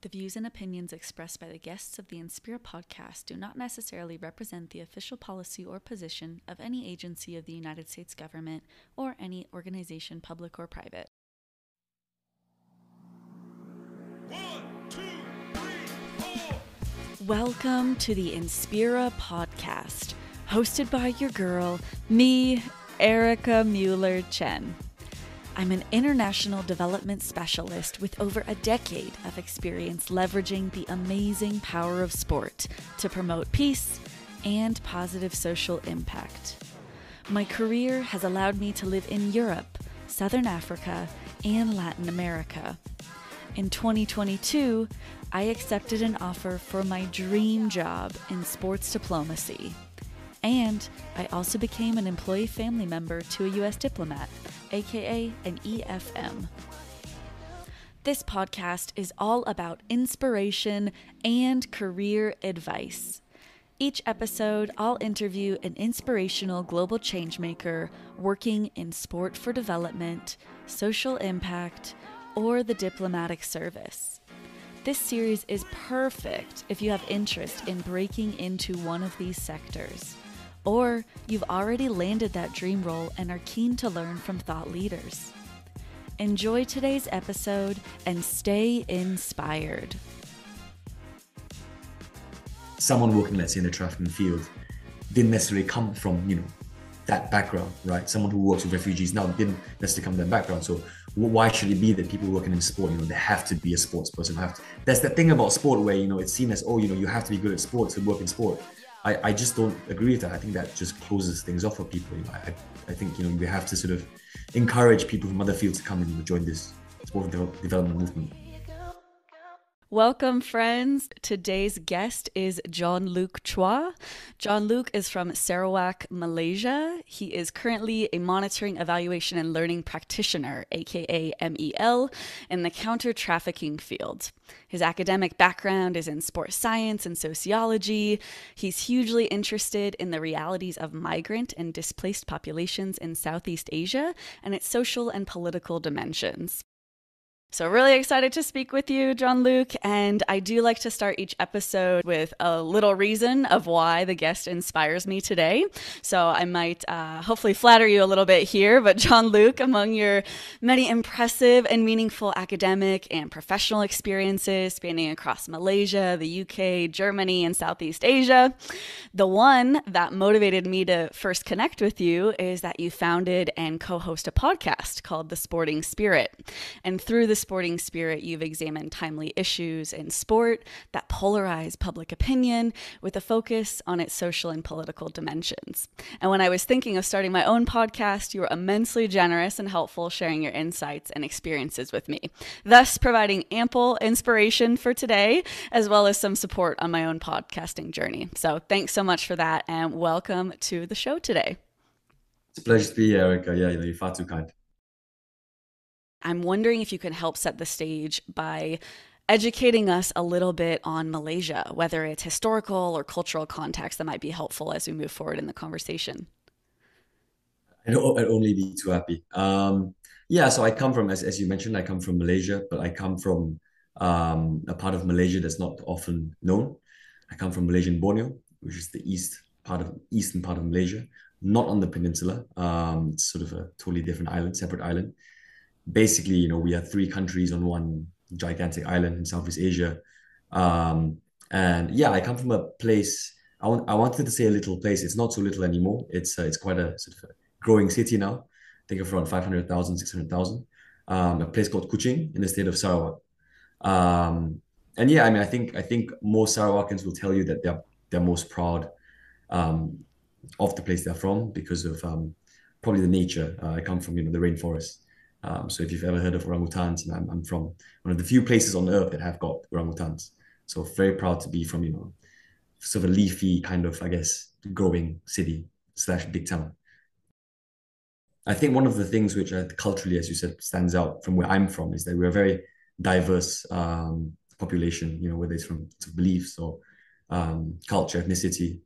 The views and opinions expressed by the guests of the Inspira Podcast do not necessarily represent the official policy or position of any agency of the United States government or any organization, public or private. 1, 2, 3, 4. Welcome to the Inspira Podcast, hosted by your girl, me, Erika Mueller Chen. I'm an international development specialist with over a decade of experience leveraging the amazing power of sport to promote peace and positive social impact. My career has allowed me to live in Europe, Southern Africa, and Latin America. In 2022, I accepted an offer for my dream job in sports diplomacy. And I also became an employee family member to a U.S. diplomat, aka an EFM. This podcast is all about inspiration and career advice. Each episode, I'll interview an inspirational global changemaker working in sport for development, social impact, or the diplomatic service. This series is perfect if you have interest in breaking into one of these sectors, or you've already landed that dream role and are keen to learn from thought leaders. Enjoy today's episode and stay inspired. Someone working, let's say, in the trafficking field didn't necessarily come from, that background, right? Someone who works with refugees now didn't necessarily come from that background. So why should it be that people working in sport, they have to be a sports person? There's that thing about sport where, it's seen as, you have to be good at sports to work in sport. I just don't agree with that. I think that just closes things off for people. I think, we have to sort of encourage people from other fields to come and join this sport development movement. Welcome, friends. Today's guest is Luke Chua. Luke is from Sarawak, Malaysia. He is currently a monitoring, evaluation, and learning practitioner, aka MEL, in the counter-trafficking field. His academic background is in sports science and sociology. He's hugely interested in the realities of migrant and displaced populations in Southeast Asia and its social and political dimensions. So really excited to speak with you, Luke, and I do like to start each episode with a little reason of why the guest inspires me today. So I might hopefully flatter you a little bit here, but Luke, among your many impressive and meaningful academic and professional experiences spanning across Malaysia, the UK, Germany, and Southeast Asia, the one that motivated me to first connect with you is that you founded and co-host a podcast called The Sporting Spirit. And through the Sporting Spirit, you've examined timely issues in sport that polarize public opinion with a focus on its social and political dimensions. And when I was thinking of starting my own podcast, you were immensely generous and helpful sharing your insights and experiences with me, thus providing ample inspiration for today, as well as some support on my own podcasting journey. So thanks so much for that, and welcome to the show today. It's a pleasure to be here, Erika. Yeah, you're far too kind. I'm wondering if you can help set the stage by educating us a little bit on Malaysia, whether it's historical or cultural context that might be helpful as we move forward in the conversation. I know I'd only be too happy. So I come from, as you mentioned, I come from Malaysia, but I come from a part of Malaysia that's not often known. I come from Malaysian Borneo, which is the eastern part of Malaysia, not on the peninsula. It's sort of a totally different island, separate island. Basically, we have three countries on one gigantic island in Southeast Asia. I come from a place, I wanted to say a little place. It's not so little anymore. It's quite a sort of a growing city now. I think of around 500,000, 600,000. A place called Kuching in the state of Sarawak. I think most Sarawakians will tell you that they're most proud of the place they're from because of probably the nature. I come from, the rainforest. So if you've ever heard of orangutans, I'm from one of the few places on earth that have got orangutans. So very proud to be from, sort of a leafy kind of, I guess, growing city / big town. I think one of the things which culturally, as you said, stands out from where I'm from is that we're a very diverse population, whether it's from beliefs or culture, ethnicity.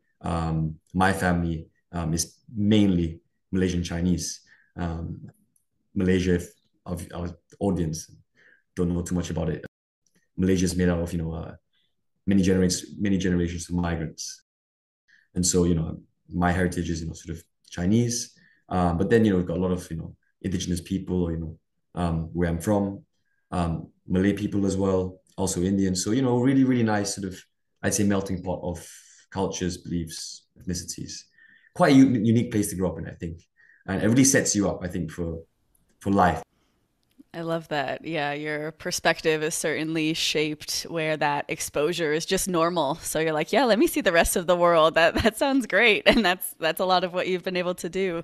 My family is mainly Malaysian Chinese. Malaysia, our audience don't know too much about it. Malaysia is made out of, many generations of migrants. And so, my heritage is, sort of Chinese. But then, we've got a lot of, indigenous people, where I'm from, Malay people as well, also Indian. So, really, really nice sort of, I'd say, melting pot of cultures, beliefs, ethnicities. Quite a unique place to grow up in, I think. And it really sets you up, I think, for life. I love that. Yeah, your perspective is certainly shaped where that exposure is just normal. So you're like, yeah, let me see the rest of the world. That sounds great, and that's a lot of what you've been able to do.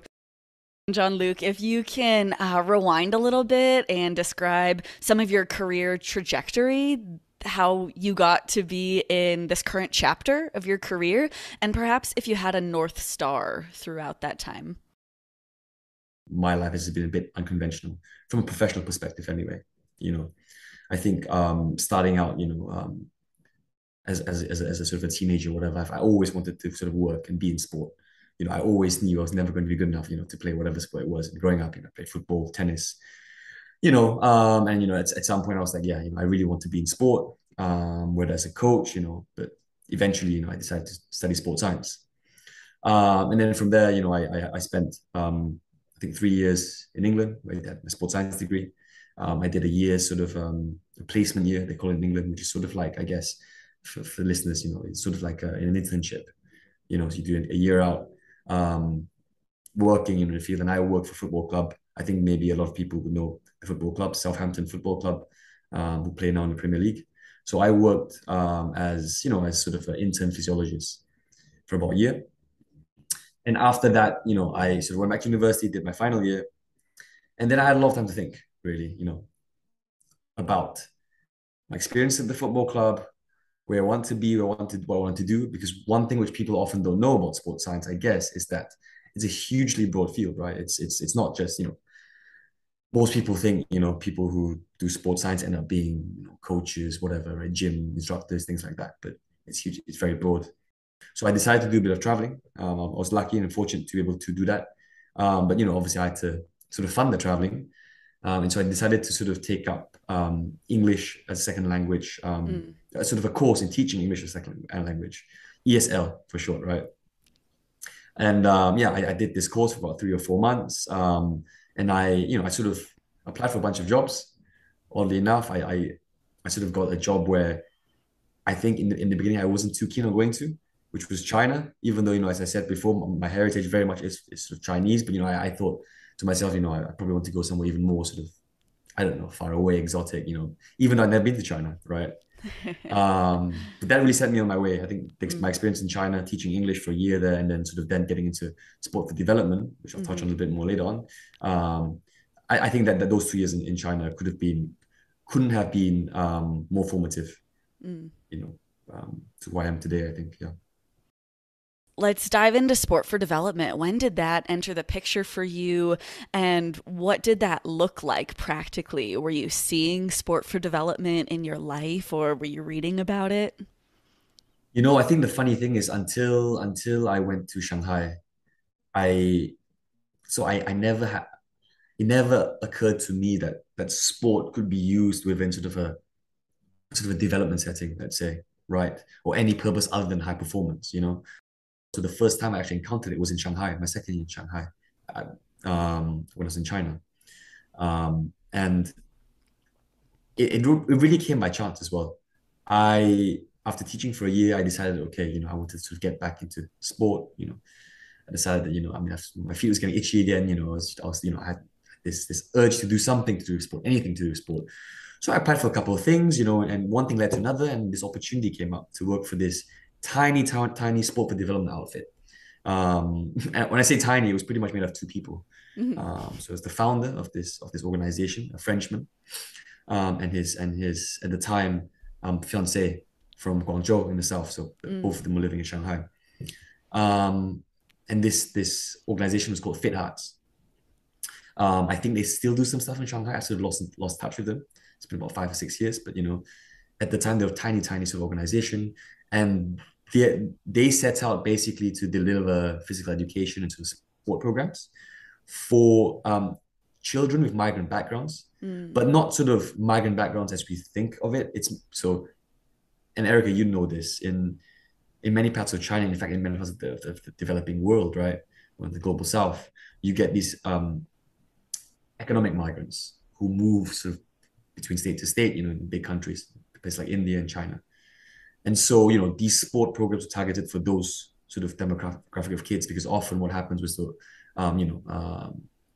John Luke, if you can rewind a little bit and describe some of your career trajectory, how you got to be in this current chapter of your career, and perhaps if you had a North Star throughout that time. My life has been a bit unconventional from a professional perspective, anyway. I think starting out, as a sort of a teenager, or whatever, I always wanted to sort of work and be in sport. I always knew I was never going to be good enough, to play whatever sport it was. And growing up, I played football, tennis, and at some point I was like, yeah, I really want to be in sport, whether as a coach, but eventually, I decided to study sports science. And then from there, I spent, I think 3 years in England, where I had a sports science degree. I did a year sort of a placement year, they call it in England, which is sort of like, I guess, for listeners, it's sort of like an internship. So you do a year out, working in the field. And I work for a football club. I think maybe a lot of people would know the football club, Southampton Football Club, who play now in the Premier League. So I worked as sort of an intern physiologist for about a year. And after that, I sort of went back to university, did my final year. And then I had a lot of time to think, really, about my experience at the football club, where I want to be, what I want to do. Because one thing which people often don't know about sports science, I guess, is that it's a hugely broad field, right? It's not just, most people think, people who do sports science end up being, coaches, whatever, right? Gym instructors, things like that. But it's huge. It's very broad. So I decided to do a bit of traveling. I was lucky and fortunate to be able to do that. But, obviously I had to sort of fund the traveling. And so I decided to sort of take up English as a second language, sort of a course in teaching English as a second language, ESL for short, right? And I did this course for about 3 or 4 months. And I sort of applied for a bunch of jobs. Oddly enough, I sort of got a job where I think in the beginning I wasn't too keen on going to, which was China, even though, as I said before, my heritage very much is sort of Chinese. But, I thought to myself, I probably want to go somewhere even more sort of, I don't know, far away, exotic, even though I've never been to China, right? But that really set me on my way. I think my experience in China, teaching English for a year there, and then sort of then getting into sport for development, which I'll touch on a little bit more later on. I think that those 2 years in China couldn't have been more formative, to who I am today, I think, yeah. Let's dive into sport for development. When did that enter the picture for you, and what did that look like practically? Were you seeing sport for development in your life, or were you reading about it? I think the funny thing is until I went to Shanghai, I I never had it never occurred to me that sport could be used within sort of a development setting, let's say, right? Or any purpose other than high performance. So the first time I actually encountered it was in Shanghai, my second year in Shanghai, when I was in China. And it really came by chance as well. After teaching for a year, I decided, okay, I wanted to sort of get back into sport. I decided that, I mean, my feet was getting itchy again. I had this urge to do something to do with sport, anything to do with sport. So I applied for a couple of things, and one thing led to another, and this opportunity came up to work for this tiny sport for development outfit. And when I say tiny, it was pretty much made of two people. So it's the founder of this organization, a Frenchman, and his at the time fiance from Guangzhou in the south. So both of them were living in Shanghai. And this organization was called Fit Hearts. I think they still do some stuff in Shanghai. I sort of lost touch with them. It's been about 5 or 6 years, but at the time they were a tiny sort of organization, and they set out basically to deliver physical education and sort of support programs for children with migrant backgrounds but not sort of migrant backgrounds as we think of it. It's so, and Erica, you know this in many parts of China, in fact, in many parts of the developing world, right, or the global South, you get these economic migrants who move sort of between state to state, in big countries, places like India and China. And so, these sport programs are targeted for those sort of demographic of kids because often what happens was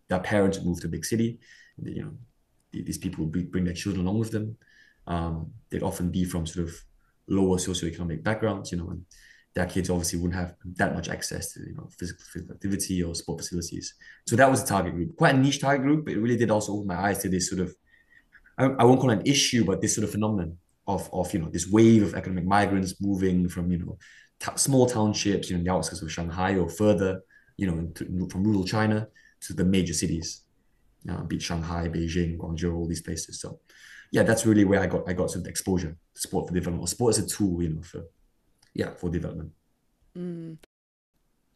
their parents move to a big city. These people would bring their children along with them. They'd often be from sort of lower socioeconomic backgrounds, and their kids obviously wouldn't have that much access to, physical activity or sport facilities. So that was the target group, quite a niche target group, but it really did also open my eyes to this sort of, I won't call it an issue, but this sort of phenomenon of this wave of economic migrants moving from small townships in the outskirts of Shanghai or further from rural China to the major cities, be it Shanghai, Beijing, Guangzhou, all these places. So yeah, that's really where I got some exposure to sport for development, or sport as a tool for development.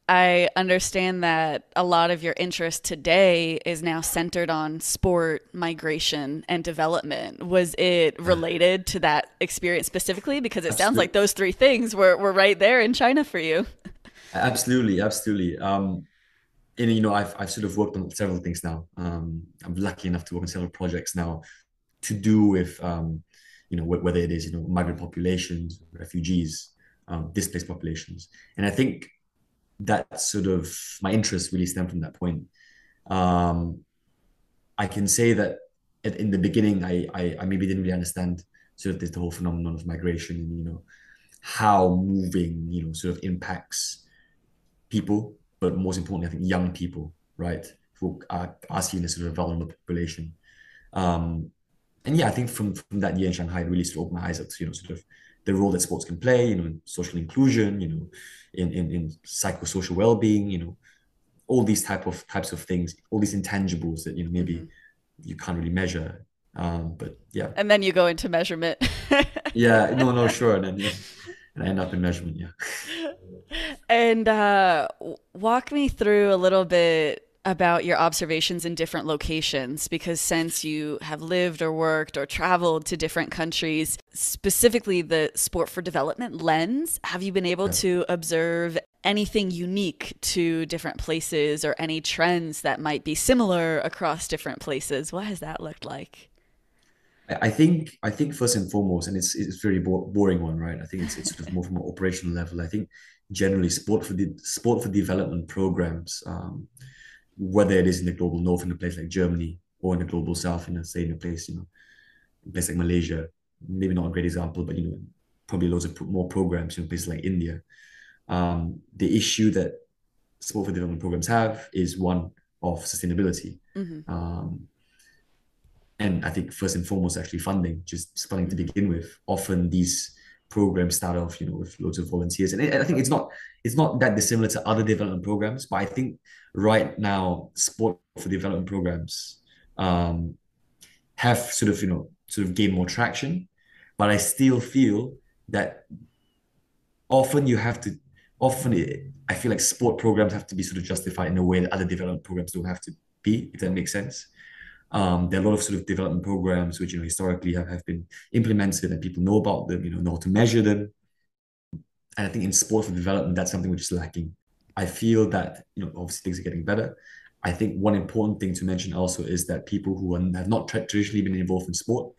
I understand that a lot of your interest today is now centered on sport, migration, and development. Was it related to that experience specifically? Because it sounds like those three things were right there in China for you. Absolutely. And I've sort of worked on several things now. I'm lucky enough to work on several projects now to do with whether it is migrant populations, refugees, displaced populations, and I think that sort of my interest really stemmed from that point. I can say that in the beginning, I maybe didn't really understand sort of the whole phenomenon of migration and how moving sort of impacts people, but most importantly, I think young people, right, who are seen as sort of a vulnerable population. And yeah, I think from that year in Shanghai, it really sort of opened my eyes up to sort of the role that sports can play, in social inclusion, in psychosocial well-being, all these types of things, all these intangibles that maybe you can't really measure. But yeah. And then you go into measurement. Yeah, no, sure, and then and I end up in measurement, yeah. And walk me through a little bit about your observations in different locations, because since you have lived or worked or traveled to different countries, specifically the sport for development lens, have you been able to observe anything unique to different places or any trends that might be similar across different places? What has that looked like? I think first and foremost, and it's a very boring one, right? I think it's sort of more from an operational level. I think generally sport for development programs, whether it is in the global north in a place like Germany or in the global south say in a place like Malaysia, maybe not a great example, but probably loads of more programs in places like India. The issue that sport for development programs have is one of sustainability. And I think first and foremost, actually funding, just funding to begin with. Often these programs start off, with loads of volunteers, and I think it's not that dissimilar to other development programs. But I think right now, sport for development programs have sort of gained more traction. But I still feel that often I feel like sport programs have to be sort of justified in a way that other development programs don't have to be, if that makes sense. There are a lot of sort of development programs which historically have been implemented and people know about them, know how to measure them. And I think in sport for development, that's something which is lacking. I feel that obviously things are getting better. I think one important thing to mention also is that people who have not traditionally been involved in sport,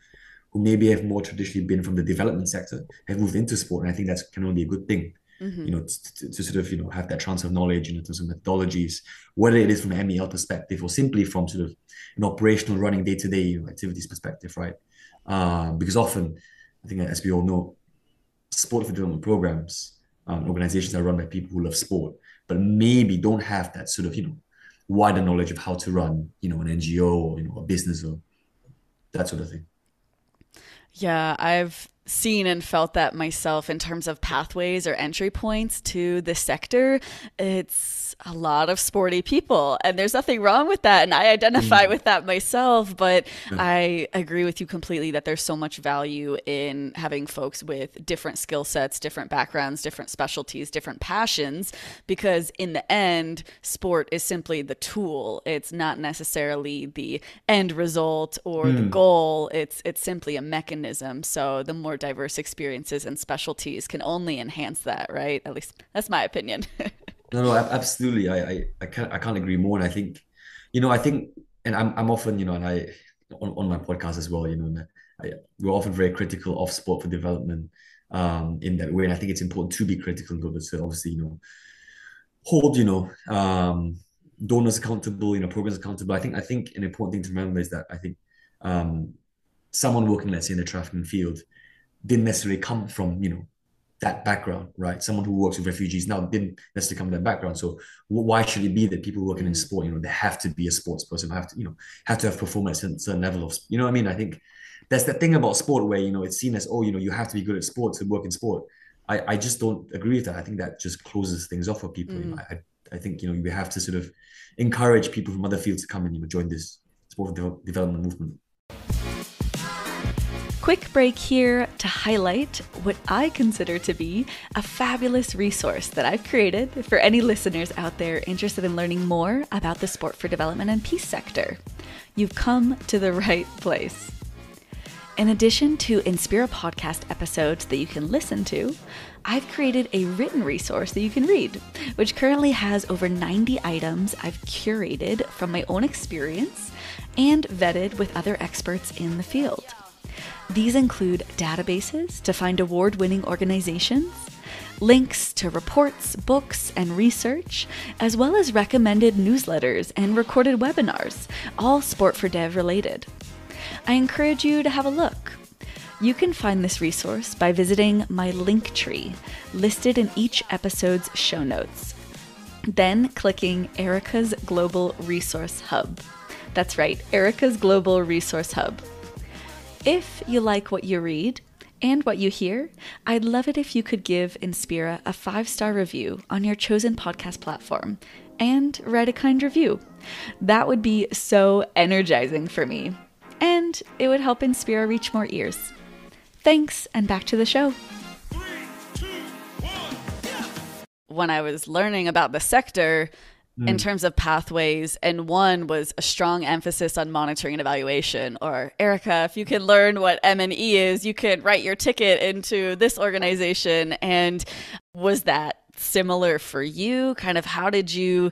who maybe have more traditionally been from the development sector, have moved into sport, and I think that's can only be a good thing. To sort of have that transfer of knowledge in terms of methodologies, whether it is from an MEL perspective or simply from sort of an operational running day-to-day activities perspective, right? Because often, I think as we all know, sport for development programs, organizations are run by people who love sport, but maybe don't have that sort of wider knowledge of how to run an NGO or a business or that sort of thing. Yeah, I've seen and felt that myself in terms of pathways or entry points to this sector. It's a lot of sporty people, and there's nothing wrong with that. And I identify with that myself, but I agree with you completely that there's so much value in having folks with different skill sets, different backgrounds, different specialties, different passions, because in the end, sport is simply the tool. It's not necessarily the end result or the goal. It's simply a mechanism. So the more diverse experiences and specialties can only enhance that, right? At least that's my opinion. No, absolutely. I can't agree more. And I think, I think, and I'm often, and on my podcast as well, and we're often very critical of sport for development, in that way. And I think it's important to be critical in order to obviously, hold, donors accountable, programs accountable. I think an important thing to remember is that I think, someone working, let's say, in the trafficking field didn't necessarily come from, that background, right? Someone who works with refugees now didn't necessarily come from that background. So why should it be that people working in sport, they have to be a sports person, have to have performed at a certain level of, you know what I mean? I think that's the thing about sport where, it's seen as, you have to be good at sport to work in sport. I just don't agree with that. I think that just closes things off for people. I think, we have to sort of encourage people from other fields to come and, join this sport development movement. Quick break here to highlight what I consider to be a fabulous resource that I've created for any listeners out there interested in learning more about the sport for development and peace sector. You've come to the right place. In addition to Inspira Podcast episodes that you can listen to, I've created a written resource that you can read, which currently has over 90 items I've curated from my own experience and vetted with other experts in the field. These include databases to find award-winning organizations, links to reports, books, and research, as well as recommended newsletters and recorded webinars, all Sport for Dev related. I encourage you to have a look. You can find this resource by visiting my LinkTree, listed in each episode's show notes, then clicking Erika's Global Resource Hub. That's right, Erika's Global Resource Hub. If you like what you read and what you hear, I'd love it if you could give Inspira a 5-star review on your chosen podcast platform and write a kind review. That would be so energizing for me, and it would help Inspira reach more ears. Thanks, and back to the show. 3, 2, 1, yeah. When I was learning about the sector, in terms of pathways, and one was a strong emphasis on monitoring and evaluation, or Erika, if you can learn what M&E is, you can write your ticket into this organization. And was that similar for you? Kind of how did you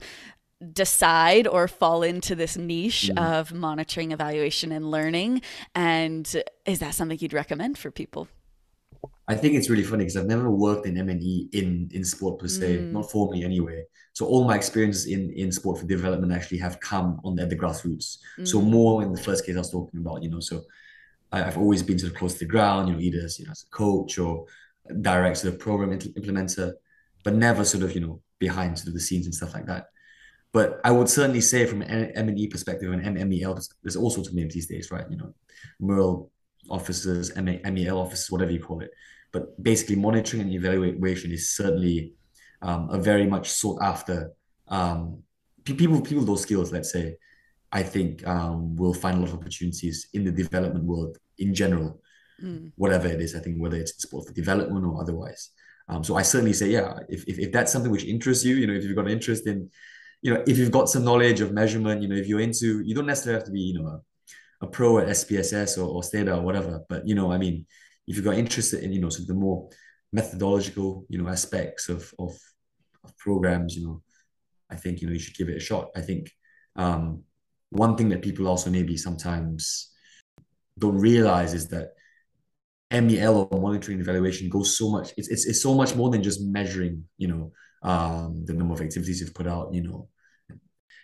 decide or fall into this niche of monitoring, evaluation, and learning? And is that something you'd recommend for people? I think it's really funny because I've never worked in M&E in sport per se, not for me anyway. So all my experiences in sport for development actually have come at the grassroots. So more in the first case I was talking about, so I've always been sort of close to the ground, either as a coach or direct sort of program implementer, but never sort of, behind sort of the scenes and stuff like that. But I would certainly say from an M&E perspective and MEL, there's all sorts of names these days, right? Mueller officers, MEL officers, whatever you call it. But basically monitoring and evaluation is certainly a very much sought after, people with those skills, let's say, I think will find a lot of opportunities in the development world in general, whatever it is. I think whether it's sport for development or otherwise. So I certainly say, yeah, if that's something which interests you, if you've got an interest in, if you've got some knowledge of measurement, if you're into, you don't necessarily have to be, a pro at SPSS or STADA or whatever, but if you got interested in sort of the more methodological aspects of programs, I think you should give it a shot. I think one thing that people also maybe sometimes don't realize is that MEL or monitoring and evaluation goes so much. It's so much more than just measuring the number of activities you've put out,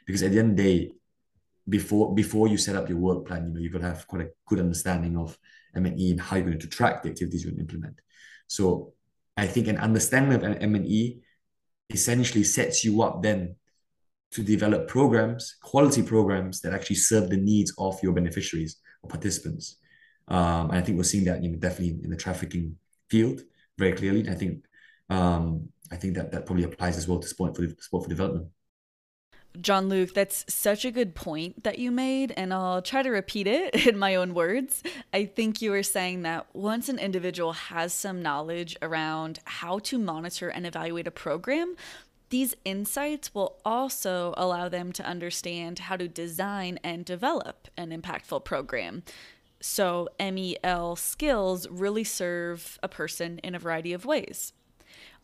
because at the end of the day, before you set up your work plan, you've got to have quite a good understanding of M&E and how you're going to track the activities you implement. So I think an understanding of M&E essentially sets you up then to develop programs, quality programs that actually serve the needs of your beneficiaries or participants. And I think we're seeing that, definitely in the trafficking field very clearly. And I think that probably applies as well to sport for development. John Luke, that's such a good point that you made, and I'll try to repeat it in my own words. I think you were saying that once an individual has some knowledge around how to monitor and evaluate a program, these insights will also allow them to understand how to design and develop an impactful program. So, MEL skills really serve a person in a variety of ways.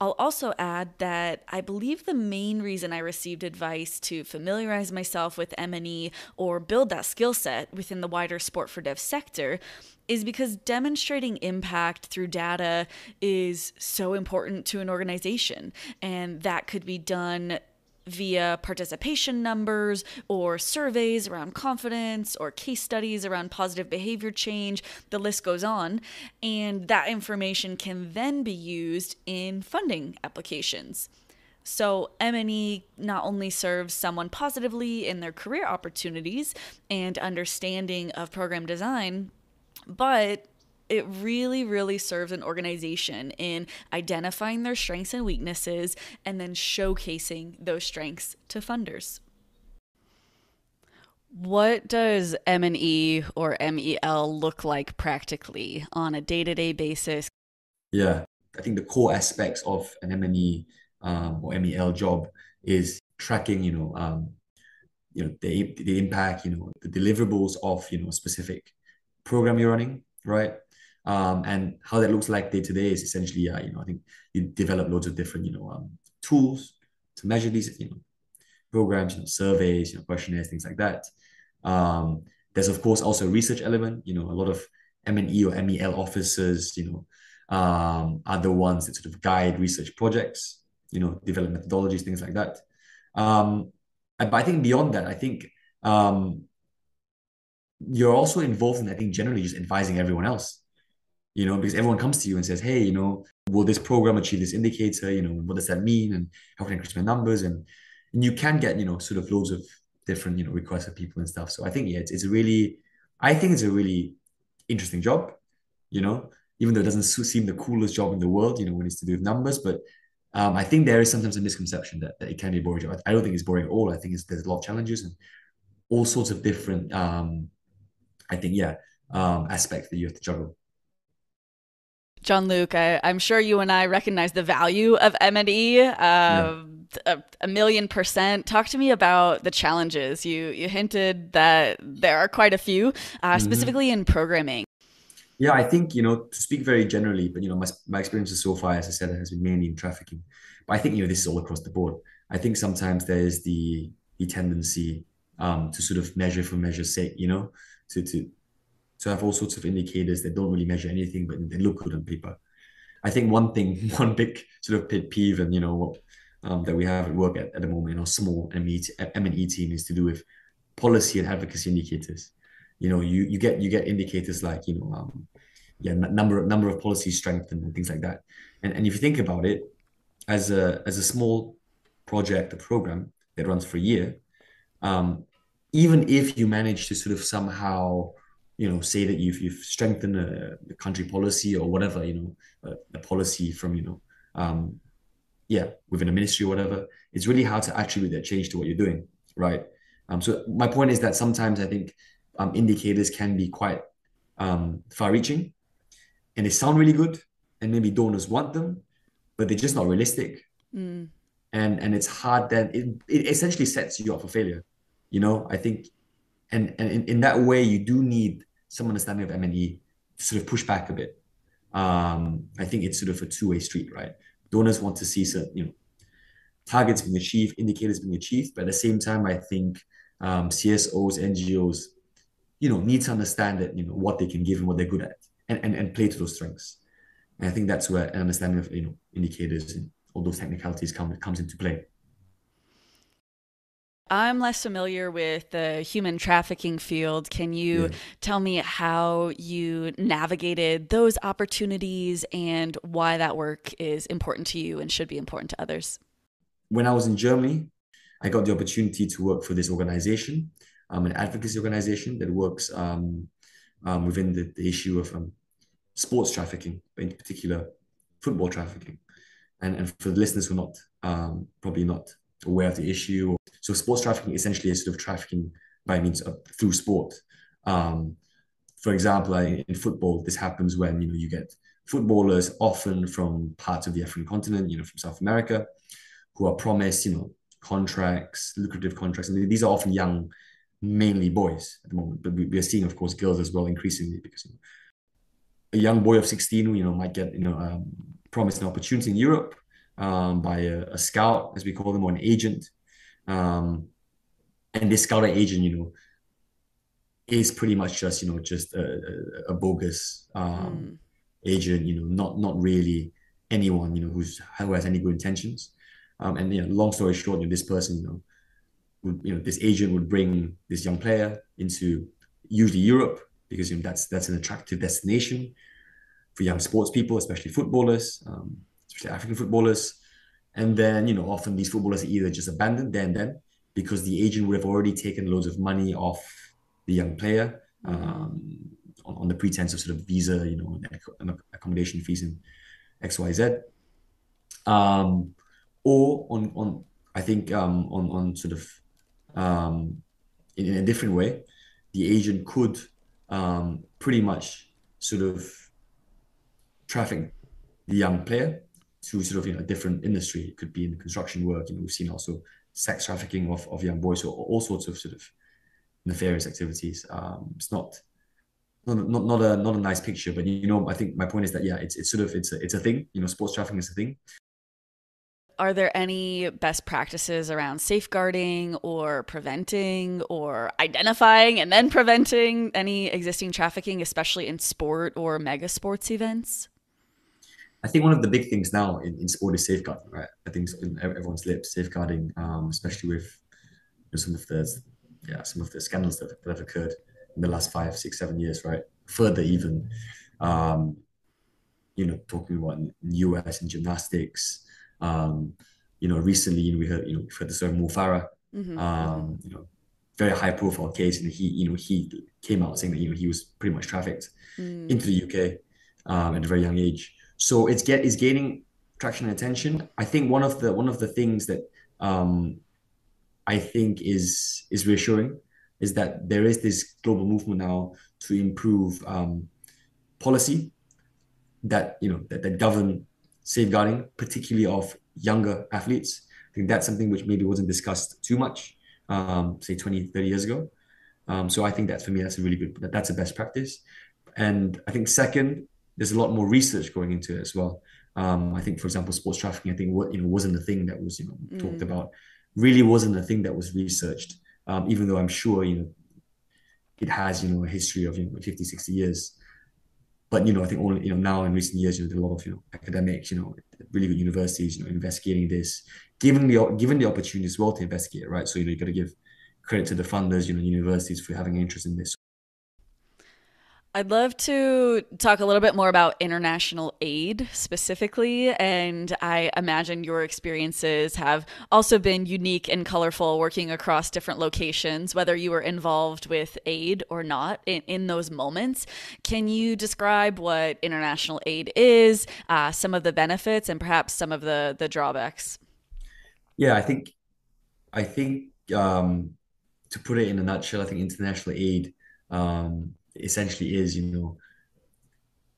I'll also add that I believe the main reason I received advice to familiarize myself with M&E or build that skill set within the wider sport for dev sector is because demonstrating impact through data is so important to an organization. And that could be done via participation numbers or surveys around confidence or case studies around positive behavior change. The list goes on. And that information can then be used in funding applications. So M&E not only serves someone positively in their career opportunities and understanding of program design, but it really, really serves an organization in identifying their strengths and weaknesses and then showcasing those strengths to funders. What does M&E or MEL look like practically on a day-to-day basis? Yeah, I think the core aspects of an M&E or MEL job is tracking, the impact, the deliverables of, a specific program you're running, right? And how that looks like day to day is essentially, I think you develop loads of different, tools to measure these, programs, surveys, questionnaires, things like that. There's of course also a research element. A lot of M&E or MEL officers, are the ones that sort of guide research projects, develop methodologies, things like that. But I think beyond that, I think you're also involved in, I think, generally just advising everyone else, because everyone comes to you and says, hey, will this program achieve this indicator? What does that mean? And how can I increase my numbers? And you can get, sort of loads of different, requests of people and stuff. So I think, yeah, I think it's a really interesting job, even though it doesn't seem the coolest job in the world, when it's to do with numbers. But I think there is sometimes a misconception that it can be a boring job. I don't think it's boring at all. I think there's a lot of challenges and all sorts of different, I think, yeah, aspects that you have to juggle. John Luke, I'm sure you and I recognize the value of M&E. Yeah. A million percent. Talk to me about the challenges. You hinted that there are quite a few, specifically in programming. Yeah, I think, to speak very generally, but, my experiences so far, as I said, has been mainly in trafficking. But I think, this is all across the board. I think sometimes there is the tendency to sort of measure for measure's sake, to have all sorts of indicators that don't really measure anything, but they look good on paper. I think one thing, one big sort of pet peeve, and that we have at work at the moment, small M&E team, is to do with policy and advocacy indicators. You get indicators like number of policies strengthened and things like that. And if you think about it, as a small project, a program that runs for a year, even if you manage to sort of somehow say that you've strengthened the country policy or whatever, a policy from within a ministry or whatever, it's really hard to attribute that change to what you're doing, right? So my point is that sometimes I think indicators can be quite far-reaching, and they sound really good, and maybe donors want them, but they're just not realistic. And it's hard. Then it essentially sets you up for failure. I think, and in that way, you do need some understanding of M&E to sort of push back a bit. I think it's sort of a two-way street, right? Donors want to see certain, targets being achieved, indicators being achieved, but at the same time, I think CSOs, NGOs, need to understand that what they can give and what they're good at, and play to those strengths. And I think that's where an understanding of indicators and all those technicalities comes into play. I'm less familiar with the human trafficking field. Can you tell me how you navigated those opportunities and why that work is important to you and should be important to others? When I was in Germany, I got the opportunity to work for this organization, an advocacy organization that works within the issue of sports trafficking, but in particular football trafficking. And for the listeners who are not probably not aware of the issue, so sports trafficking essentially is sort of trafficking by means of through sport. Um, for example, in football, this happens when you get footballers often from parts of the African continent, from South America, who are promised contracts, lucrative contracts, and these are often young, mainly boys at the moment. But we are seeing, of course, girls as well increasingly because a young boy of 16, might get promised an opportunity in Europe by a scout, as we call them, or an agent. And this scout or agent, is pretty much just a bogus agent, not really anyone, who has any good intentions. And long story short, this person, this agent would bring this young player into usually Europe because that's an attractive destination for young sports people, especially footballers, especially African footballers. And then, often these footballers are either just abandoned there and then because the agent would have already taken loads of money off the young player on the pretense of sort of visa, and accommodation fees and XYZ. Or on I think on sort of in a different way, the agent could pretty much sort of traffic the young player to sort of a different industry. It could be in construction work. We've seen also sex trafficking of young boys, or all sorts of sort of nefarious activities. It's not a nice picture, but I think my point is that it's a thing. Sports trafficking is a thing. Are there any best practices around safeguarding or preventing or identifying and then preventing any existing trafficking, especially in sport or mega sports events? I think one of the big things now in sport is safeguarding, right? I think in everyone's lips, safeguarding, especially with some of the scandals that have occurred in the last 5, 6, 7 years, right? Further even, talking about in US and gymnastics. Recently we heard the story of Mo Farah, very high profile case, and he came out saying that he was pretty much trafficked into the UK at a very young age. So it's gaining traction and attention. I think one of the things that I think is reassuring is that there is this global movement now to improve policy that that govern safeguarding, particularly of younger athletes. I think that's something which maybe wasn't discussed too much, say 20, 30 years ago. So I think that for me, that's that's a best practice. And I think second, there's a lot more research going into it as well. I think, for example, sports trafficking, I think wasn't a thing that was talked about, really wasn't a thing that was researched, even though I'm sure it has a history of 50, 60 years. But I think only now in recent years, there are a lot of academics, really good universities, investigating this, given the opportunity as well to investigate, right? So you got to give credit to the funders, universities for having an interest in this. I'd love to talk a little bit more about international aid specifically, and I imagine your experiences have also been unique and colorful working across different locations, whether you were involved with aid or not in those moments. Can you describe what international aid is, some of the benefits, and perhaps some of the drawbacks? Yeah, I think to put it in a nutshell, I think international aid essentially is,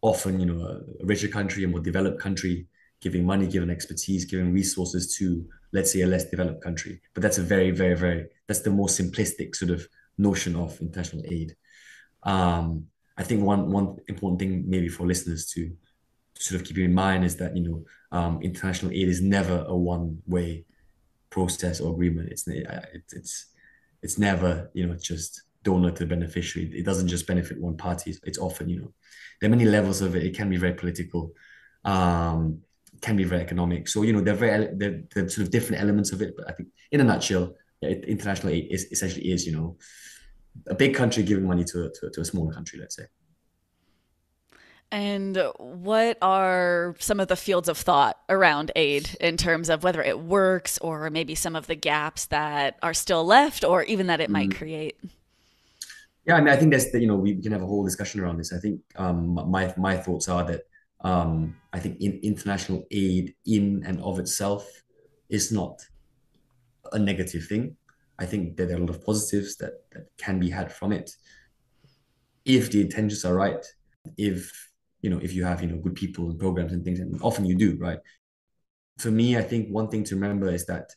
often, a richer country, a more developed country, giving money, giving expertise, giving resources to, let's say, a less developed country. But that's a very, very, very, that's the most simplistic sort of notion of international aid. I think one important thing maybe for listeners to sort of keep in mind is that, international aid is never a one-way process or agreement. It's never, just donor to beneficiary. It doesn't just benefit one party. It's often, there are many levels of it. It can be very political, can be very economic. So, they're sort of different elements of it. But I think in a nutshell, international aid essentially is, a big country giving money to a smaller country, let's say. And what are some of the fields of thought around aid in terms of whether it works or maybe some of the gaps that are still left or even that it might create? Yeah, I mean, I think that's we can have a whole discussion around this. I think my thoughts are that I think international aid in and of itself is not a negative thing. I think that there are a lot of positives that can be had from it if the intentions are right, if if you have good people and programs and things, and often you do, right? For me, I think one thing to remember is that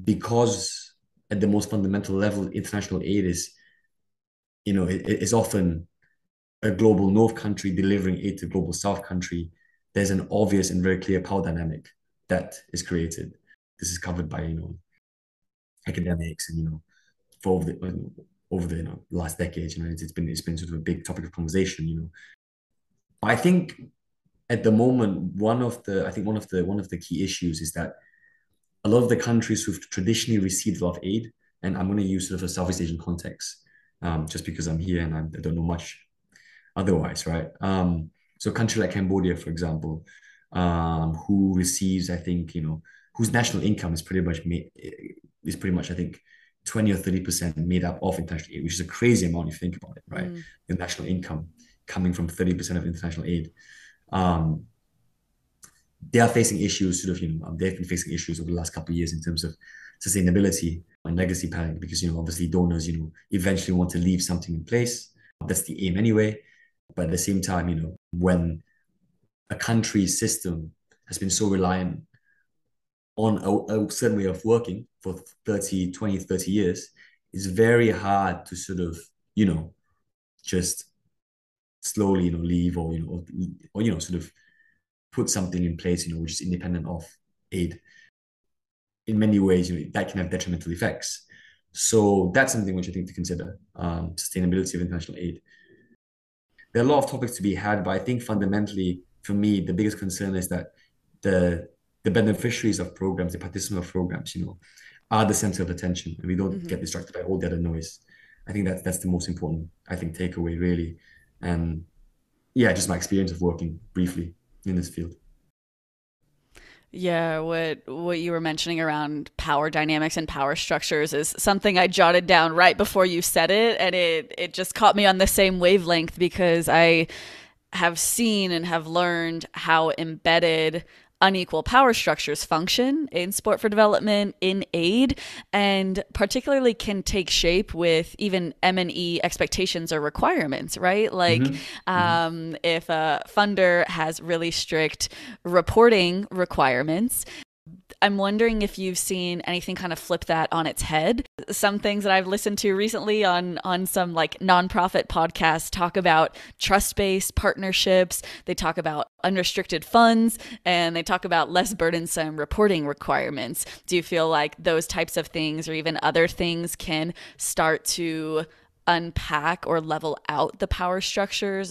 because at the most fundamental level, international aid is it is often a global north country delivering aid to global south country. There's an obvious and very clear power dynamic that is created. This is covered by academics and for over the last decades. It's been sort of a big topic of conversation. I think at the moment one of the key issues is that a lot of the countries who've traditionally received a lot of aid, and I'm going to use sort of a Southeast Asian context, just because I'm here and I don't know much otherwise, right? So a country like Cambodia, for example, who receives, I think, whose national income is pretty much, I think, 20 or 30% made up of international aid, which is a crazy amount if you think about it, right? Mm. The national income coming from 30% of international aid. Um, they are facing issues, sort of, they've been facing issues over the last couple of years in terms of sustainability and legacy planning, because, obviously donors, eventually want to leave something in place. That's the aim anyway. But at the same time, when a country's system has been so reliant on a certain way of working for 30 years, it's very hard to sort of, just slowly, leave or sort of put something in place, which is independent of aid. In many ways, that can have detrimental effects. So that's something which I think to consider, sustainability of international aid. There are a lot of topics to be had, but I think fundamentally, for me, the biggest concern is that the the beneficiaries of programs, the participants of programs, are the center of attention, and we don't Hmm. get distracted by all the other noise. I think that's the most important, I think, takeaway really. And yeah, just my experience of working briefly in this field. Yeah, what you were mentioning around power dynamics and power structures is something I jotted down right before you said it, and it just caught me on the same wavelength because I have seen and have learned how embedded unequal power structures function in support for development, in aid, and particularly can take shape with even M&E expectations or requirements, right? Like Hmm. Hmm. if a funder has really strict reporting requirements, I'm wondering if you've seen anything kind of flip that on its head. Some things that I've listened to recently on some like nonprofit podcasts talk about trust-based partnerships. They talk about unrestricted funds and they talk about less burdensome reporting requirements. Do you feel like those types of things or even other things can start to unpack or level out the power structures?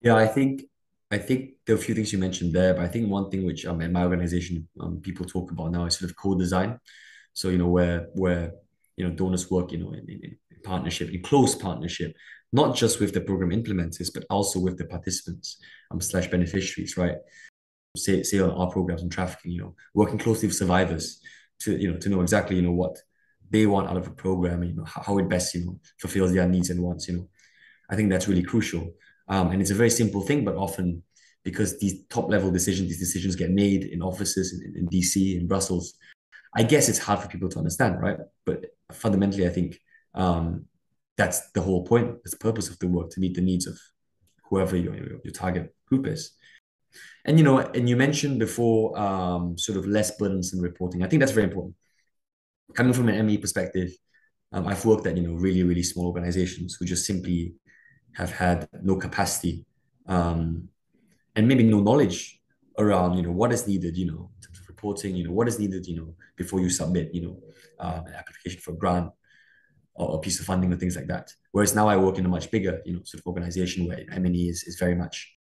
Yeah, I think there are a few things you mentioned there, but I think one thing which in my organization people talk about now is sort of co-design. So where donors work in partnership, in close partnership, not just with the program implementers, but also with the participants slash beneficiaries, right? Say on our programs on trafficking, working closely with survivors to know exactly what they want out of a program, and how it best fulfills their needs and wants. I think that's really crucial. And it's a very simple thing, but often because these top level decisions, these decisions get made in offices in DC, in Brussels, I guess it's hard for people to understand, right? But fundamentally, I think that's the whole point. That's the purpose of the work, to meet the needs of whoever your target group is. And you mentioned before sort of less burdensome reporting. I think that's very important. Coming from an ME perspective, I've worked at really really small organizations who just simply have had no capacity, um, and maybe no knowledge around what is needed in terms of reporting, what is needed before you submit an application for a grant or a piece of funding or things like that. Whereas now I work in a much bigger sort of organization where M&E is very much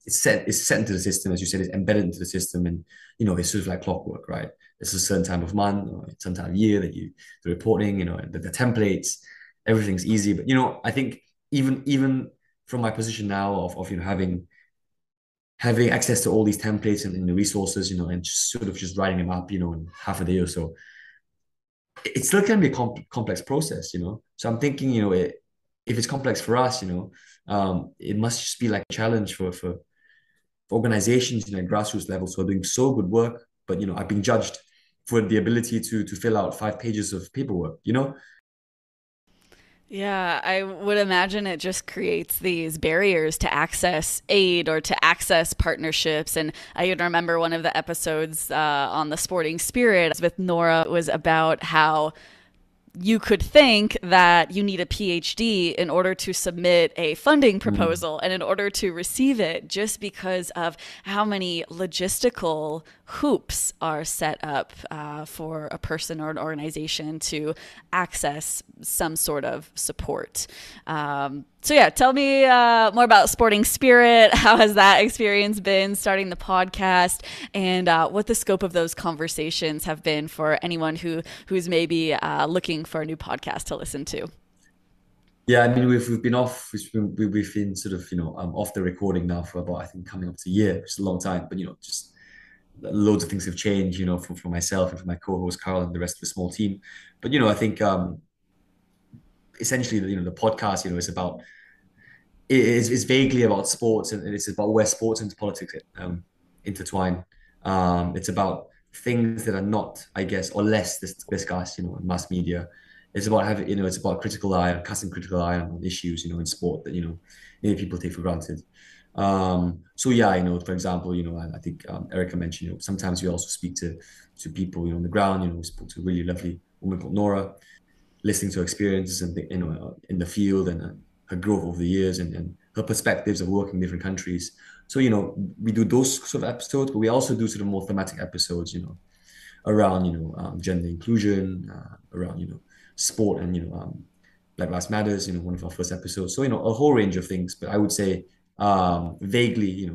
it's set into the system, as you said, it's embedded into the system, and it's sort of like clockwork, right? It's a certain time of month or a certain time of year that the reporting, the templates, everything's easy. But I think even from my position now of having access to all these templates and the resources, and just sort of just writing them up, in half a day or so, it still can be a complex process. So I'm thinking, if it's complex for us, it must just be like a challenge for organizations, at grassroots levels who are doing so good work, but are being judged for the ability to fill out 5 pages of paperwork. Yeah, I would imagine it just creates these barriers to access aid or to access partnerships. And I even remember one of the episodes on the sporting spirit with Nora was about how you could think that you need a PhD in order to submit a funding Mm. proposal and in order to receive it, just because of how many logistical hoops are set up for a person or an organization to access some sort of support. So yeah, tell me more about Sporting Spirit. How has that experience been starting the podcast, and what the scope of those conversations have been for anyone who's maybe looking for a new podcast to listen to? Yeah, I mean we've been off, we've been sort of off the recording now for about, I think, coming up to a year, which is a long time. But just loads of things have changed, for myself and for my co-host Carl and the rest of the small team. But I think essentially the podcast is about, is vaguely about sports, and it's about where sports and politics intertwine. It's about things that are not, I guess, or less discussed, in mass media. It's about having, it's about critical eye, casting critical eye on issues, in sport that, many people take for granted. So yeah, for example, I think Erika mentioned, sometimes we also speak to people, on the ground. We spoke to a really lovely woman called Nora, listening to her experiences and in the field, and her growth over the years, and her perspectives of working in different countries. So we do those sort of episodes, but we also do sort of more thematic episodes, around gender inclusion, around sport, and Black Lives Matters. One of our first episodes. So a whole range of things, but I would say vaguely,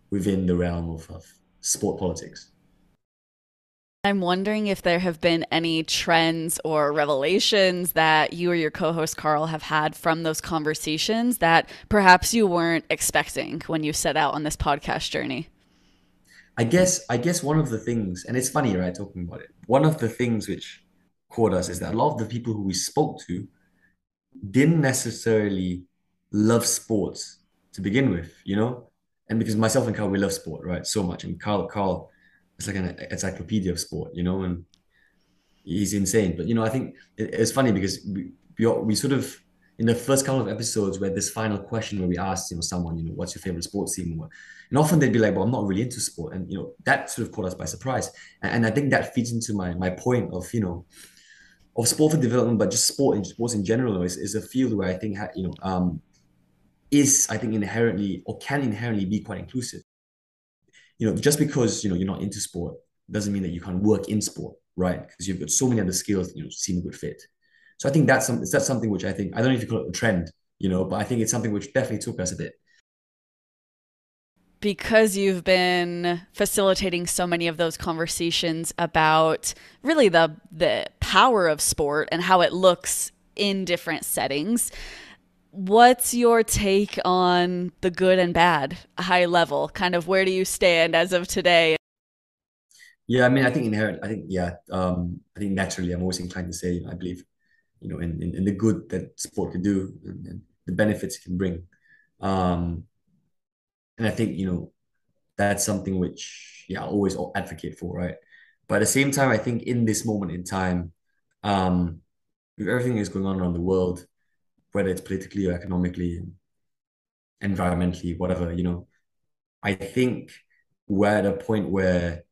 within the realm of sport politics. I'm wondering if there have been any trends or revelations that you or your co host Carl have had from those conversations that perhaps you weren't expecting when you set out on this podcast journey. I guess one of the things, and it's funny, right, talking about it. One of the things which caught us is that a lot of the people who we spoke to didn't necessarily love sports to begin with. And because myself and Carl, we love sport, right, so much. And Carl is like an encyclopedia of sport, and he's insane. But I think it's funny because we sort of, in the first couple of episodes, where this final question where we asked someone, what's your favorite sports team, and often they'd be like, well, I'm not really into sport, and that sort of caught us by surprise. And I think that feeds into my point of of sport for development, but just sports in general is a field where I think is, I think, inherently, or can inherently be quite inclusive. Just because you're not into sport doesn't mean that you can't work in sport, right? Because you've got so many other skills that seem a good fit. So I think that's something which I think, I don't know if you call it a trend, but I think it's something which definitely took us a bit. Because you've been facilitating so many of those conversations about really the power of sport and how it looks in different settings, what's your take on the good and bad, high level? Kind of where do you stand as of today? Yeah, I mean, I think inherent. I think, yeah. I think naturally, I'm always inclined to say, I believe, in the good that sport can do, and the benefits it can bring. Um, and I think that's something which, yeah, I always advocate for, right? But at the same time, I think in this moment in time, um, with everything that's going on around the world, whether it's politically or economically, environmentally, whatever, I think we're at a point where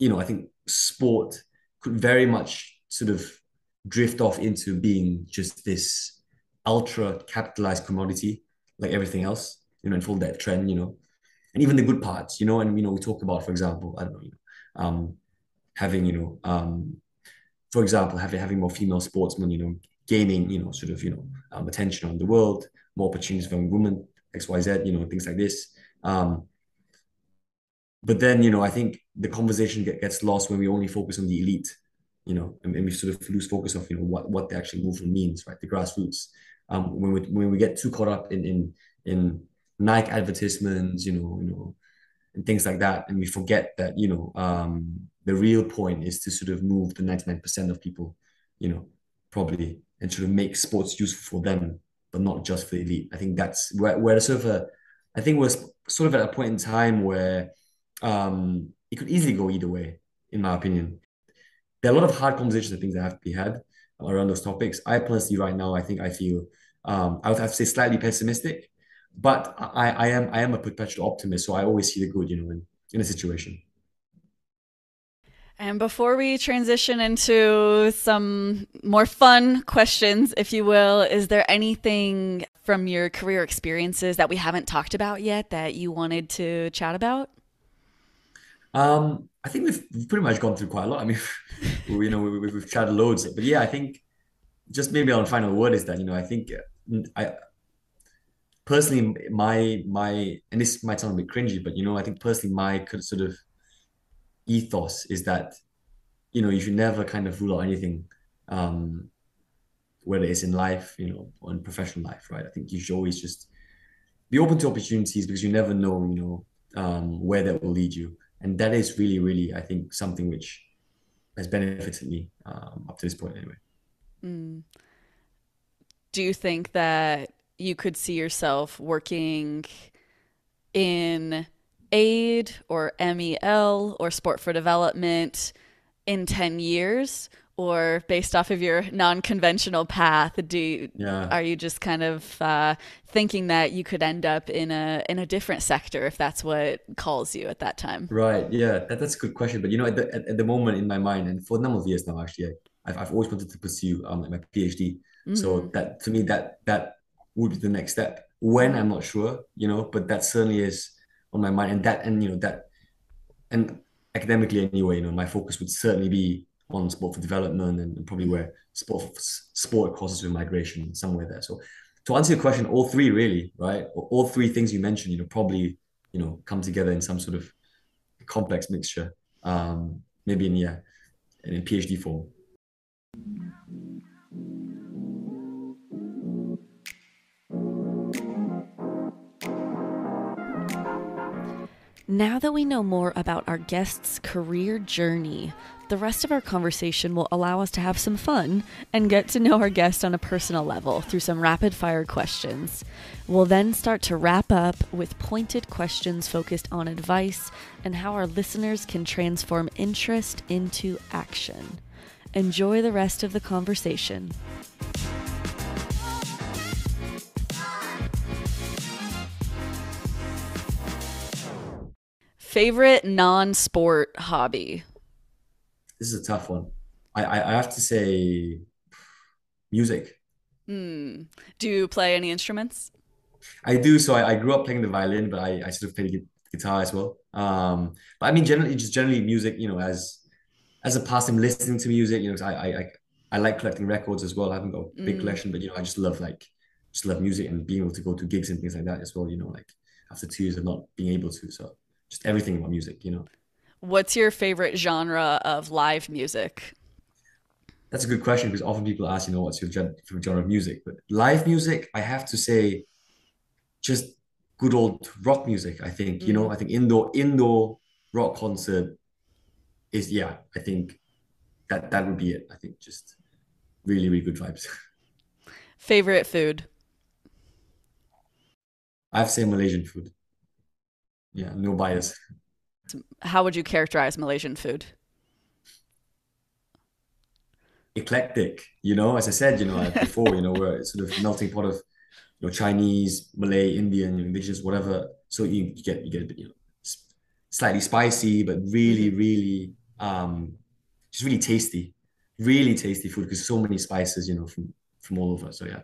I think sport could very much sort of drift off into being just this ultra capitalized commodity, like everything else, and follow that trend, and even the good parts, and we talk about, for example, I don't know, having, for example, having more female sportsmen, gaining, sort of, attention on the world, more opportunities for women, XYZ, things like this. But then, I think the conversation gets lost when we only focus on the elite, and we sort of lose focus of, what the actual movement means, right? The grassroots. When we get too caught up in Nike advertisements, and things like that, and we forget that, the real point is to sort of move the 99% of people, probably, and sort of make sports useful for them, but not just for the elite. I think that's where sort of I think we're sort of at a point in time where it could easily go either way, in my opinion. There are a lot of hard conversations and things that have to be had around those topics. I personally, right now, I feel I would have to say slightly pessimistic, but I am a perpetual optimist, so I always see the good, in a situation. And before we transition into some more fun questions, if you will, is there anything from your career experiences that we haven't talked about yet that you wanted to chat about? I think we've pretty much gone through quite a lot. I mean, we've chatted loads, but yeah, I think just maybe our final word is that I think I personally my and this might sound a bit cringy, but I think personally my sort of ethos is that you should never kind of rule out anything, um, whether it's in life, or in professional life, right? I think you should always just be open to opportunities because you never know, where that will lead you. And that is really, really, I think, something which has benefited me up to this point anyway. Mm. Do you think that you could see yourself working in aid or MEL or sport for development in 10 years? Or based off of your non-conventional path, Yeah. are you just kind of thinking that you could end up in a different sector if that's what calls you at that time? Right. Yeah. That's a good question. But at the moment in my mind, and for a number of years now, actually, I've always wanted to pursue like my PhD. Mm, So that to me that would be the next step. When I'm not sure, but that certainly is on my mind. And academically anyway, my focus would certainly be on sport for development and probably mm. where sport crosses with migration somewhere there. So to answer your question, all three really, right? All three things you mentioned, probably come together in some sort of complex mixture. Maybe in PhD form. Now that we know more about our guest's career journey, the rest of our conversation will allow us to have some fun and get to know our guest on a personal level through some rapid fire questions. We'll then start to wrap up with pointed questions focused on advice and how our listeners can transform interest into action. Enjoy the rest of the conversation. Favorite non-sport hobby? This is a tough one. I have to say music. Hmm. Do you play any instruments? I do. So I grew up playing the violin, but I sort of play the guitar as well. But I mean, generally music, as a pastime, listening to music, 'cause I like collecting records as well. I haven't got a big Mm. collection, but I just love music and being able to go to gigs and things like that as well, like after 2 years of not being able to. So just everything about music. What's your favorite genre of live music? That's a good question because often people ask, what's your favorite genre of music? But live music, I have to say, just good old rock music. I think, Mm. I think indoor rock concert is, yeah, I think that would be it. I think just really, really good vibes. Favorite food? I have to say Malaysian food. Yeah, no bias. How would you characterize Malaysian food? Eclectic, as I said, before, we're sort of melting pot of, Chinese, Malay, Indian, indigenous, whatever. So you get a bit, slightly spicy, but really, Hmm. really, just really tasty food because so many spices, from all over. So yeah.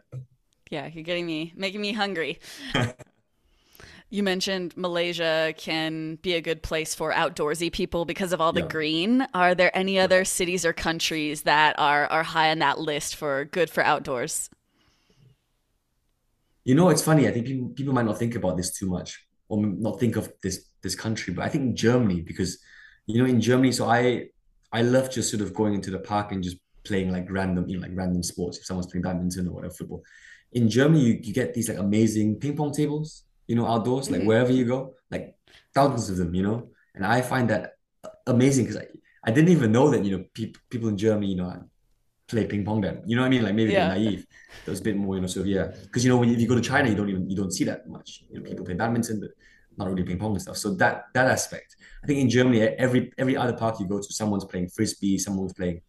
Yeah, you're making me hungry. You mentioned Malaysia can be a good place for outdoorsy people because of all the Yeah. green. Are there any Yeah. other cities or countries that are high on that list for good for outdoors? It's funny. I think people might not think about this too much or not think of this country, but I think Germany because in Germany, so I love just sort of going into the park and just playing like random like random sports. If someone's playing badminton or whatever football, in Germany you get these like amazing ping pong tables, outdoors like Hmm. wherever you go, like thousands of them, and I find that amazing because I didn't even know that people in Germany play ping pong then. You know what I mean? Like maybe a bit Yeah. naive. That was a bit more, sort of, yeah. Because if you go to China, you don't see that much. People play badminton, but not really ping pong and stuff. So that aspect. I think in Germany, every other park you go to, someone's playing frisbee, someone's playing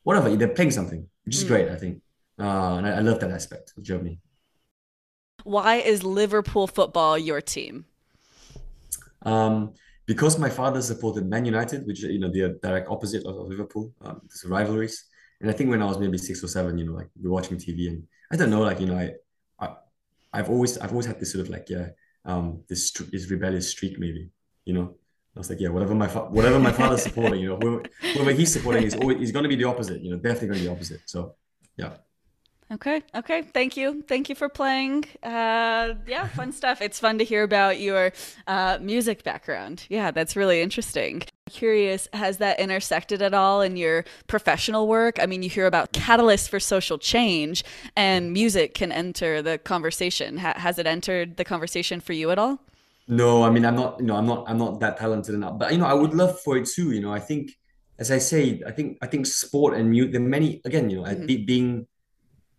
whatever. They're playing something, which is great, I think. And I love that aspect of Germany. Why is Liverpool football your team? Um, because my father supported Man United, which the direct opposite of Liverpool. There's rivalries, and I think when I was maybe 6 or 7, like we're watching TV, and I don't know, like I I've always had this sort of like this rebellious streak maybe, you know. I was like, yeah, whatever my father's supporting, whoever he's supporting is always he's going to be the opposite, definitely going to be the opposite. So, yeah. Okay. Okay. Thank you. Thank you for playing. Yeah, fun stuff. It's fun to hear about your music background. Yeah, that's really interesting. Curious, has that intersected at all in your professional work? I mean, you hear about catalysts for social change, and music can enter the conversation. Has it entered the conversation for you at all? No, I mean, I'm not that talented enough, but I would love for it too. I think, as I say, I think sport and mute, there are many, again, Hmm.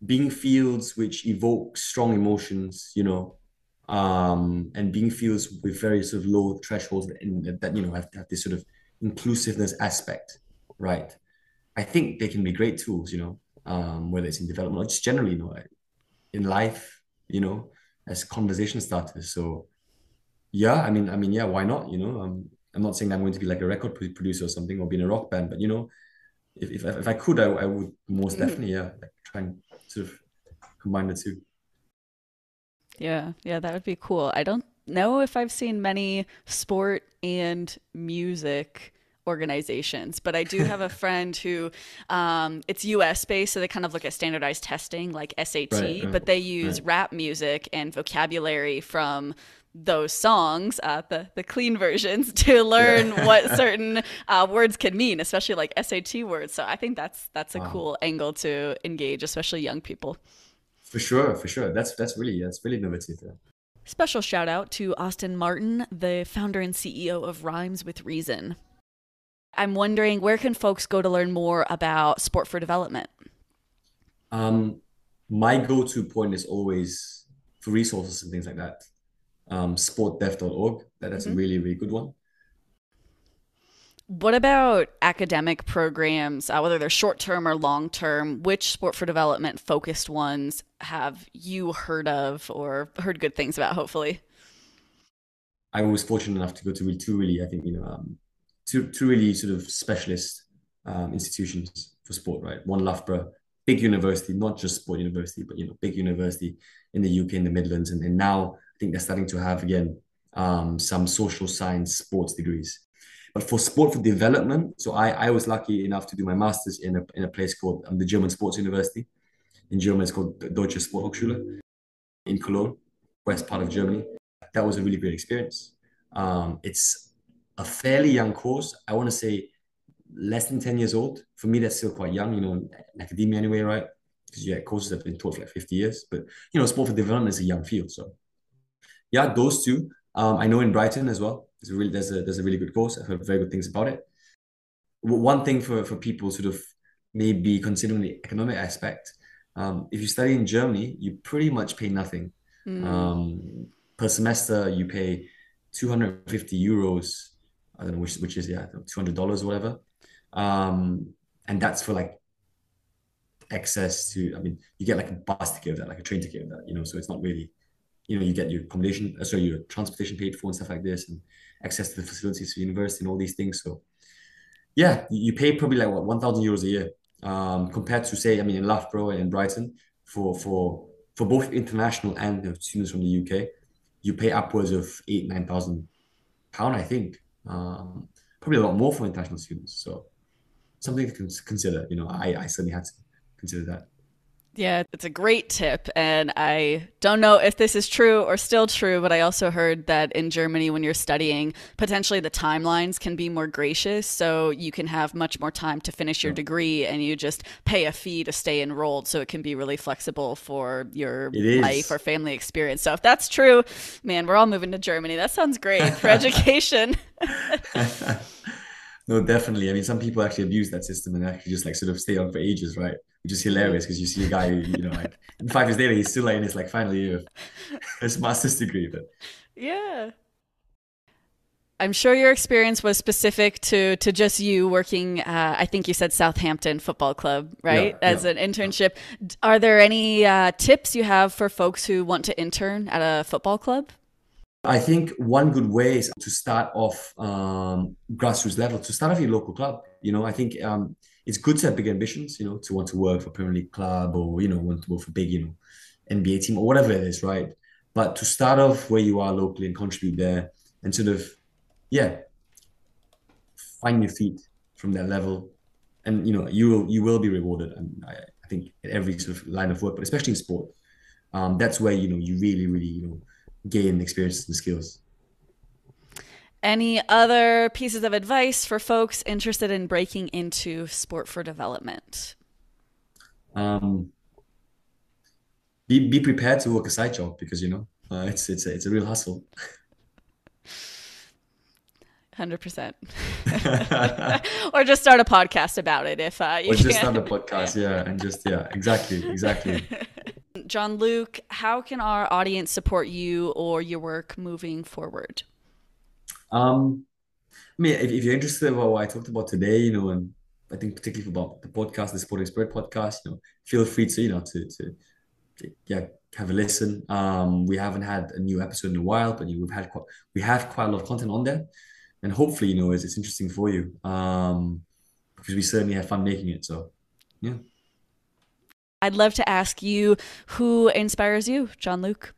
being fields which evoke strong emotions, and being fields with very sort of low thresholds that have this sort of inclusiveness aspect, right? I think they can be great tools, whether it's in development or just generally, in life, as conversation starters. So yeah, yeah, why not? I'm not saying that I'm going to be like a record producer or something or be in a rock band, but if I could, I would most definitely, yeah, like try and sort of combine the two. Yeah, yeah, that would be cool. I don't know if I've seen many sport and music organizations, but I do have a friend who it's US based, so they kind of look at standardized testing like Right, SAT, right, but they use right. rap music and vocabulary from those songs, the clean versions, to learn what Yeah. certain words can mean, especially like SAT words. So I think that's a Wow. cool angle to engage, especially young people. For sure, for sure. That's really innovative. Yeah. Special shout out to Austin Martin, the founder and CEO of Rhymes with Reason. I'm wondering, where can folks go to learn more about sport for development? Um, my go-to point is always for resources and things like that. Sportdev.org. That's a Hmm. really, really good one. What about academic programs, whether they're short term or long term? Which sport for development focused ones have you heard of or heard good things about, hopefully? I was fortunate enough to go to two really, I think, two really sort of specialist institutions for sport, right? One Loughborough, big university, not just sport university, but big university in the UK in the Midlands, and now I think they're starting to have again some social science sports degrees. But for sport for development, so I was lucky enough to do my master's in a place called the German Sports University. In German, it's called Deutsche Sporthochschule in Cologne, west part of Germany. That was a really great experience. It's a fairly young course. I want to say less than 10 years old. For me, that's still quite young, in academia anyway, right? Because yeah, courses have been taught for like 50 years. But, sport for development is a young field. So yeah, those two. I know in Brighton as well. There's a really good course. I've heard very good things about it. One thing for people sort of maybe considering the economic aspect, if you study in Germany, you pretty much pay nothing. Mm. Per semester, you pay 250 euros. I don't know which is, yeah, $200 or whatever. And that's for like access to, I mean, you get like a bus ticket of that, like a train ticket of that, so it's not really, you get your accommodation, sorry, your transportation paid for and stuff like this, and access to the facilities for university and all these things. So yeah, you pay probably like what, 1,000 euros a year, compared to, say, I mean, in Loughborough and in Brighton, for both international and students from the UK, you pay upwards of 8,000-9,000 pound, I think. Probably a lot more for international students. So something to consider. I certainly had to consider that. Yeah, it's a great tip. And I don't know if this is true or still true, but I also heard that in Germany, when you're studying, potentially the timelines can be more gracious. So you can have much more time to finish your So degree and you just pay a fee to stay enrolled. So it can be really flexible for your it life or is. family experience. So if that's true, man, we're all moving to Germany. That sounds great for education. No, definitely. I mean, some people actually abuse that system and actually just like sort of stay on for ages, right? Which is hilarious because you see a guy who, like in 5 years later, he's still like in his like final year of his master's degree. But Yeah. I'm sure your experience was specific to just you working, I think you said Southampton Football Club, right? yeah, As yeah. an internship. Are there any tips you have for folks who want to intern at a football club? I think one good way is to start off grassroots level, to start off your local club. I think it's good to have big ambitions, to want to work for a Premier League club or, want to work for big, NBA team or whatever it is, right? But to start off where you are locally and contribute there and sort of, yeah, find your feet from that level. And, you will be rewarded. And I think in every sort of line of work, but especially in sport, that's where, you really, really, gain experiences and skills. Any other pieces of advice for folks interested in breaking into sport for development? Um, be prepared to work a side job because it's a real hustle. 100%. Or just start a podcast about it if you Or just can. start a podcast, yeah, and just exactly. John Luke, how can our audience support you or your work moving forward? Um, I mean, if you're interested about what I talked about today, and I think particularly about the podcast, the Sporting Spirit podcast, feel free to, yeah, have a listen. We haven't had a new episode in a while, but we have quite a lot of content on there, and hopefully, it's interesting for you. Because we certainly have fun making it. So, yeah. I'd love to ask you who inspires you, John Luke.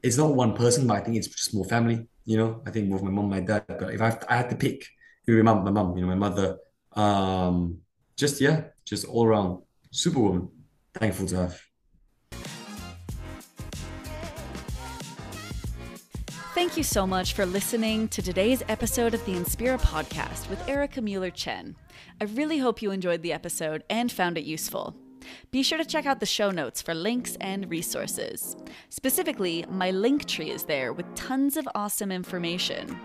It's not one person, but I think it's just more family. I think both my mom, my dad. But if I had to pick, it would be my mom. My mother. Just all around superwoman. Thankful to have. Thank you so much for listening to today's episode of the Inspira Podcast with Erika Mueller Chen. I really hope you enjoyed the episode and found it useful. Be sure to check out the show notes for links and resources. Specifically, my LinkTree is there with tons of awesome information.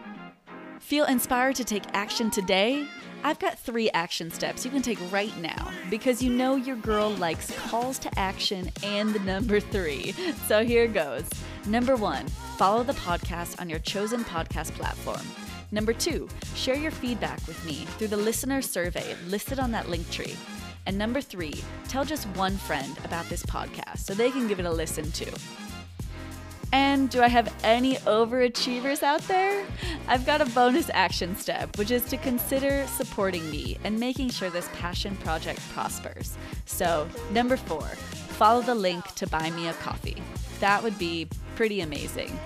Feel inspired to take action today? I've got 3 action steps you can take right now because your girl likes calls to action and the number 3. So here goes. Number 1, follow the podcast on your chosen podcast platform. Number 2, share your feedback with me through the listener survey listed on that LinkTree. And number 3, tell just one friend about this podcast so they can give it a listen too. And do I have any overachievers out there? I've got a bonus action step, which is to consider supporting me and making sure this passion project prospers. So, number 4, follow the link to buy me a coffee. That would be pretty amazing.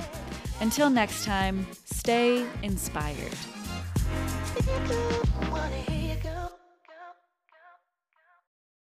Until next time, stay inspired.